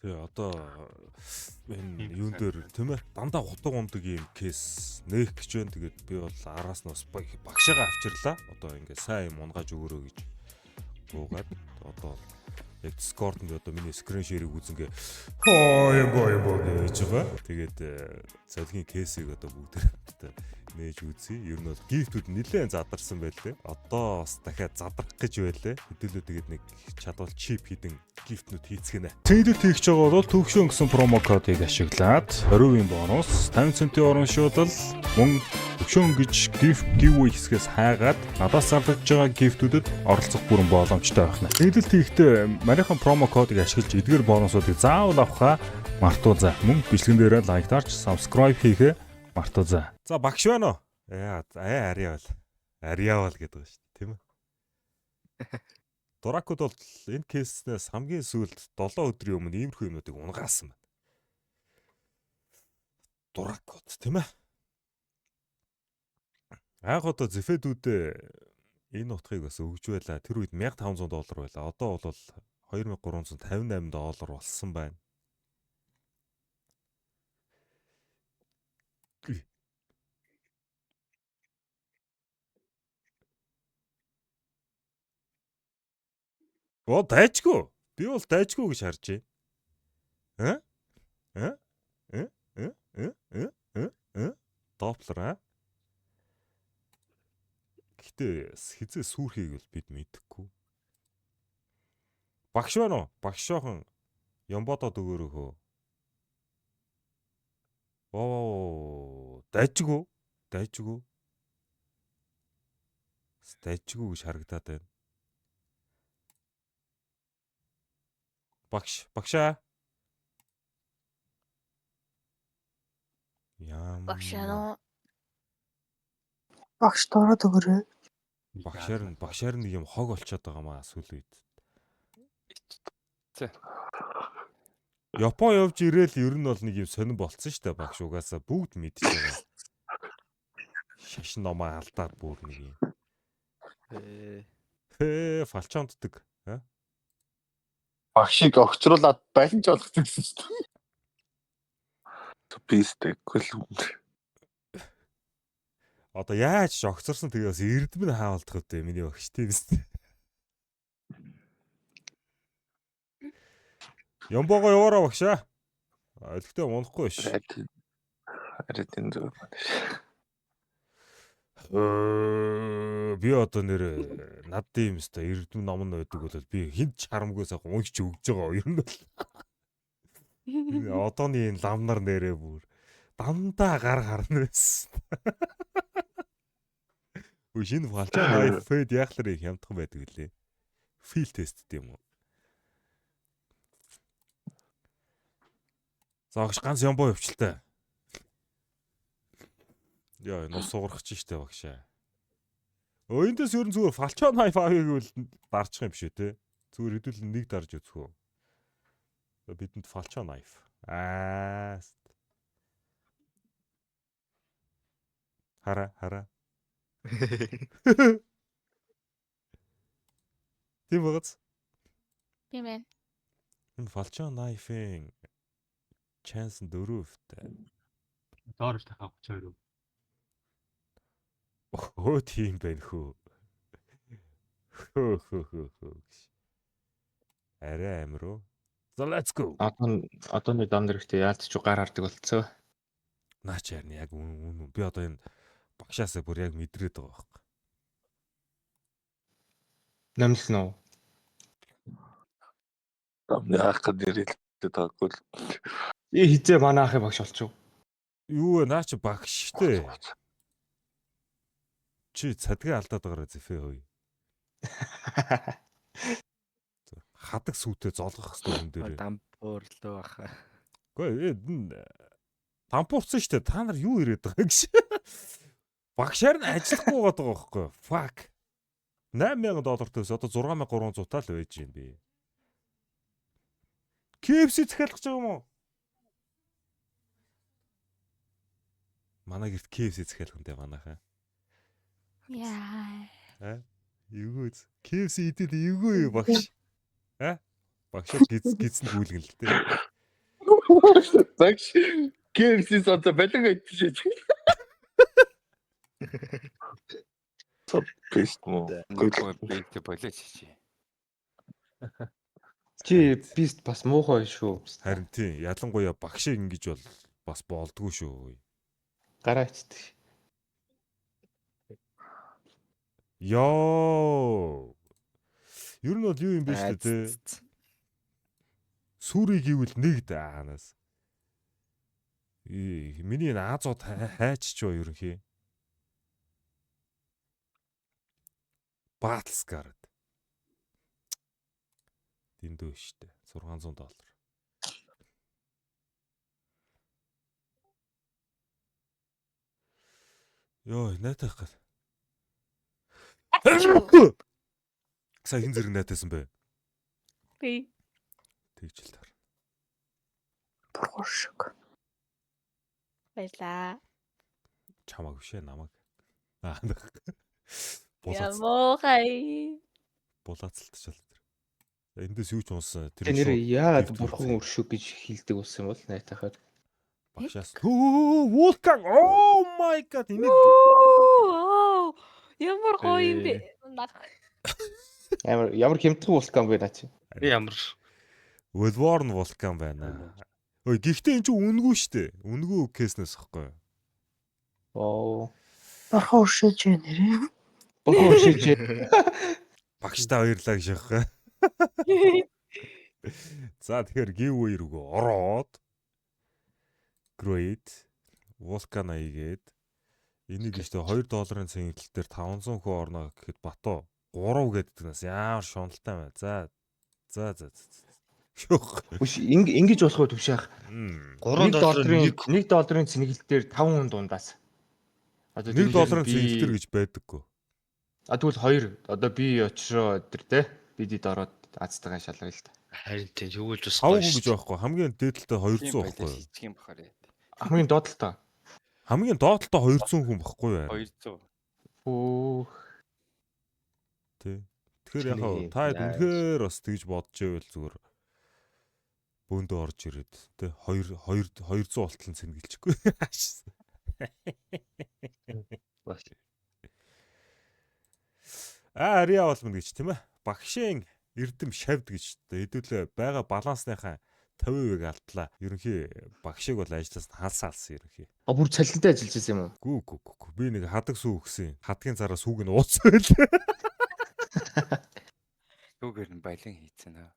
Тэгээ одоо энэ юун дээр тийм ээ дандаа хутга ундаг юм кейс нээх гэж байна. Тэгээд би бол араас нь бас багшаага авчирлаа. Одоо ингээ сайн юм унгааж өгөрөө гэж буугаад одоо яг Discord-д одоо миний screen share-ийг үзэнгээ боо гэж байгаа. Тэгээд цалгийн кейсийг одоо бүгдээр хамтдаа нээж үзье. Ер нь бол гифтүүд нэлээд задарсан байлээ. Одоо бас дахиад задрах гэж байлээ. Хэдүүлээ тэгээд нэг чадвал чип хийдэн гифтнүүд хийцгэнэ. Тэнгүүд хийх гэж байгаа бол төвшөн гэсэн промо кодыг ашиглаад 20% бонус, 50 центийн урамшуулал, мөн төвшөн гэж gift giveaway хэсгээс хайгаад надаас зарлагдж байгаа гифтүүдэд оролцох бүрэн боломжтой байна. Тэнгүүд хийхдээ манайхан промо кодыг ашиглаж эдгээр бонусуудыг заавал авахаа мартуузаа. Мөн бичлэгэн дээрээ лайктарч, subscribe хийхээ мартуузаа. За багш байна уу? Ариавал гэдэг байна шүү дээ, тийм ээ. Дуракуд бол энэ кейснээс хамгийн сүүлд 7 өдрийн өмнө иймэрхүү юмнуудыг унгаасан байна. Дуракуд, тийм ээ. Анх одоо зэфэдүүдээ энэ утгыг бас өгж байлаа. Тэр үед $1500 байлаа. Одоо бол $2358 болсон байна. Дайчгүй. Би бол дайчгүй гэж харж байна. Доплер Гэтэ хизээ сүрхийг бол бид мэдэхгүй. Багш байна уу? Багшоохон ямбодод өгөөрөө. Дайчгүй. Дайчгүй гэж харагдаад байна. Багшаа. Багшаа. Багш дороод өгөрөө. Багшаар нэг юм хог олцоод байгаа маа сүүл үед. Япон явж ирээл ер нь бол нэг юм сонирн болцсон шүү дээ багш угаасаа бүгд мэдчихэж байгаа. Шашин номоо алдаад бүр нэг юм. Фалчаанддаг. Багшийг огцруулаад байлж болгосон гэсэн шүү дээ. Бистэй гэл. Одоо яаж огцорсон тэгээ бас эрдэмэн хаалдах вэ миний багш тийм биз. Ямбого яваараа багшаа. Өлегтэй унахгүй ш. Арид энэ зөв байна ш. Би одоо нэр над юм өстой эрдэм ном нь байдаг бол би хинт чарамгүй сайхан уншиж өгж байгаа ер нь бол. Одооний энэ ламнар нэрээ бүр дандаа гар харна байсан. Шинэ фалчаа фэд яахлаар хямдхан байдаг лээ. Фил тест тийм үү. Загш ганц ямбоо явчлаа. Яа, нус сугарах ч штэ багшаа. Эндээс ер нь зүгээр фалчон хайфагийг бол дарчих юм биш үү те. Зүгээр хэдүүл нэг дарж үзэх үү. Бидэнд фалчон найф. Хара. Тийм багц. Тийм ээ. Энэ фалчон найфын chance 4%-тай. Доорч тахаа 32%. Тийм байх хөө. Арай амир уу. So let's go. Одооний дам дэрэгтэй яалт ч гар хардаг болцоо. Наач ярина яг үн. Би одоо энэ багшаасаа бүр яг мэдрээд байгаа байхгүй. Намлсан уу? Тамны ах гэдэг таагүй. Хизээ манай ахыг багш болчих уу? Юу вэ наач багштэй. Чи цадгаа алдаад байгаараа зэфэ хөөе. Хадаг сүтээ золгох хэрэгтэй юм дээр. Дампуурлуу баха. Гэхдээ дампуурсан штэ та нар юу ирээд байгаа гэж. Багшаар нь ажиллахгүй байгаа байхгүй. Fuck. $8,000-тойс одоо $6,300 л байж юм би. KFC захиалах гэж байгаа юм уу? Манай гэрт KFC захиалах юм даа манайхаа. Яа. Эвгүйц. KFC идэл эвгүй багш. Багшаа гизэн гүйлгэн л дээ. Багш KFC сонцоо балин идчихэж. Бэст муу. Нөгөө бэйт болооч чи. Чи бист бас муухай шүү. Харин тийм ялангуяа багшийг ингэж бол бас болдгоо шүү. Гараа ичдэг. Йоо. Ер нь бол юу юм бэ шүү дээ. Сүрийг ивэл нэг даанаас. Миний наазууд хайчч ба ерөнхий. Батлскард. Дэндөө штэ. $600. Йоо, найтах гал. Сая хин зэрэг найтасан бэ? Би. Тэгжэл таар. Буршиг. Баярлаа. Чамаг бишээ намайг. Ямоохай. Булаацалтчаал тэр. Эндээс юу ч унсан. Тэр нэр яагаад дивт бурхан өршөг гэж хэлдэг болсон бол найтахаар. багшаас. Вулкан. Oh my god. Энийг Оо. Ямар гоё юм бэ? Ямар хямдхан вулкан бэ наа чи. Ямар Wolvorn вулкан байна. Ой, гэхдээ эн чинь үнгүй штэ. Үнгүй кейснээс ихгүй. Оо. Бурхан өршөж нэрээ. Бурхан өршөж. Багштай баярлаа гэж яах. За тэгэхээр giveaway рүү ороод Great Volcano игээд энийг ихтэй $2 цэнгэлэл дээр 500 хөө орно гэхэд Батуу 3 гэдэг нас ямар шуналтай байна. За. Шүүх. Үш ингэж болох уу төвшаах. $3 $1 цэнгэлэл дээр 5 дундаас. Одоо $1 цэнгэлэл гэж байдаггүй. А тэгвэл 2 одоо би очроо өдр те бидэд ороод азтайгаа шалгая л та. Харин тийм тэгвэл бас 5 гэж байхгүй. Хамгийн дээдлээ 200 байхгүй. Хийчих юм бахаар. Хамгийн доотлоо. Хамгийн доотлоо 200 хүн байхгүй юу? 200. Өөх. Тэ. Тэгэхээр яг та үнэхээр бас тэгж бодож байвал зүгээр бөөндөө орж ирээд тэ 200 болтол цэнгэлчихгүй. Ариа болмон гэж тийм ээ. Багшийн эрдэм шавд гэж хэдүүлээ байгаа балансныхаа 50% алдлаа. Ерөнхий багшийг бол ажлаас нь халсаалсан ерөнхий. А бүр цалинтай ажиллаж байсан юм уу? Гүү. Би нэг хадаг сүү өгсөн. Хадгийн цараа сүүг нь ууцсан байл. Түүгээр нь балин хийцэн аа.